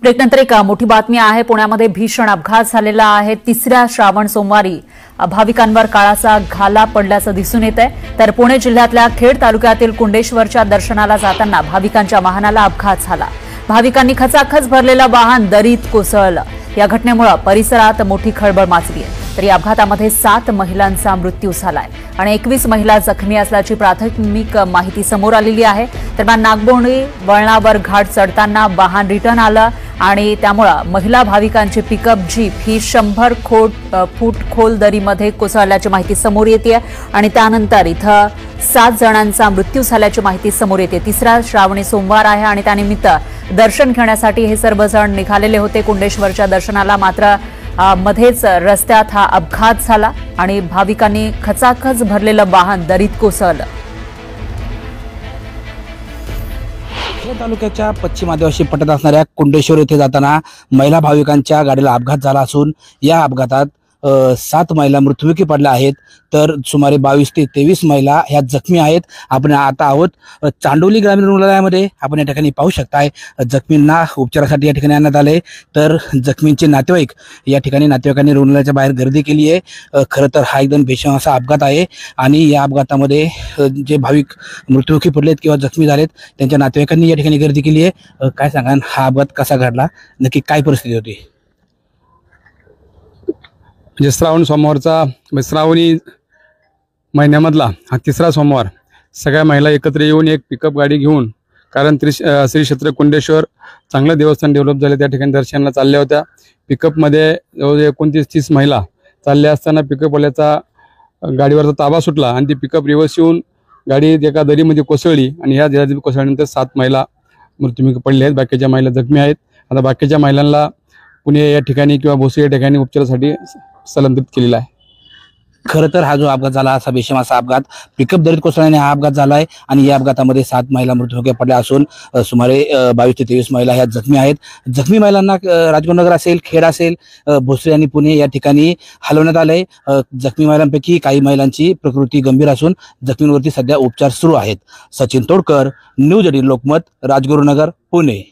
ब्रेकनंतर एक मोठी बातमी आहे। पुण्यामध्ये भीषण अपघात झालेला आहे। तिसऱ्या श्रावण सोमवारी भाविकांवर काळाचा घाला पडल्याचं दिसून येत आहे। तर पुणे जिल्ह्यातल्या खेड तालुक्यातील कुंडेश्वरच्या दर्शनाला जाताना भाविकांच्या वाहनाला अपघात झाला। भाविकांनी खचाखच भरलेलं वाहन दरीत कोसळलं। या घटनेमुळे परिसरात मोठी खळबळ माजली आहे। तर या अपघातामध्ये 7 महिलांचा मृत्यू झालाय आणि 21 महिला जखमी असल्याची प्राथमिक माहिती समोर आलेली आहे। दरम्यान नागबोंडी वळणावर घाट चढताना वाहन रिटर्न आलं आणि त्यामुळे महिला भाविकांची पिकअप जीप ही 100 फूट खोल दरीमध्ये कोसळल्याची माहिती समोर येते आणि त्यानंतर इथं 7 जणांचा मृत्यू झाल्याची माहिती समोर येते। तिसरा श्रावणी सोमवार आहे आणि त्यानिमित्त दर्शन घेण्यासाठी हे सर्वजण निघालेले होते कुंडेश्वरच्या दर्शनाला। मात्र मध्येच रस्त्यात हा अपघात झाला आणि भाविकांनी खचाखच भरलेलं वाहन दरीत कोसळलं। खेड तालुक्याच्या पश्चिम आदिवासी पट्ट्यात असणाऱ्या कुंडेश्वर येथे जाताना महिला भाविकांच्या गाडीला अपघात झाला असून या अपघातात 7 महिला मृत्युमुखी पडल्या आहेत, तर सुमारे 22 ते 23 महिला ह्या जखमी आहेत। आपण आता आहोत चांडोली ग्रामीण रुग्णालयामध्ये। आपण या ठिकाणी पाहू शकताय जखमींना उपचारासाठी या ठिकाणी आणण्यात आले, तर जखमींचे नातेवाईक या ठिकाणी नातेवाईकांनी रुग्णालयाच्या बाहेर गर्दी केली आहे। खरं तर हा एकदम भीषण असा अपघात आहे आणि या अपघातामध्ये जे भाविक मृत्युमुखी पडलेत किंवा जखमी झालेत त्यांच्या नातेवाईकांनी या ठिकाणी गर्दी केली आहे। काय सांगाल, हा अपघात कसा घडला, नक्की काय परिस्थिती होती? म्हणजे श्रावण सोमवारचा श्रावणी महिन्यामधला हा तिसरा सोमवार सगळ्या महिला एकत्र येऊन एक पिकअप गाडी घेऊन, कारण श्री क्षेत्र कुंडेश्वर चांगलं देवस्थान डेव्हलप झाले त्या ठिकाणी दर्शनाला चालल्या होत्या। पिकअपमध्ये जवळजवळ 29-30 महिला चालल्या असताना पिकअपवाल्याचा गाडीवरचा ताबा सुटला आणि ती पिकअप रिव्हर्स येऊन गाडी एका दरीमध्ये कोसळली आणि ह्या दरीमध्ये कोसळल्यानंतर 7 महिला मृत्युमुखी पडले आहेत। बाकीच्या महिला जखमी आहेत। आता बाकीच्या महिलांना पुणे या ठिकाणी किंवा भोसरी या ठिकाणी उपचारासाठी स्थलांतरित केलेला आहे। खरं तर हा जो अपघात झाला असा भीषण असा अपघात पिकअप दरीत कोसळल्याने हा अपघात झालाय आणि या अपघातामध्ये 7 महिला मृत्युमुखी पडल्या असून सुमारे 22 ते 23 महिला ह्या जखमी आहेत। जखमी महिलांना राजगुरुनगर असेल, खेड असेल, भोसरी आणि पुणे या ठिकाणी हलवण्यात आलंय। जखमी महिलांपैकी काही महिलांची प्रकृती गंभीर असून जखमींवरती सध्या उपचार सुरू आहेत। सचिन तोडकर, न्यूज 18 लोकमत, राजगुरुनगर, पुणे।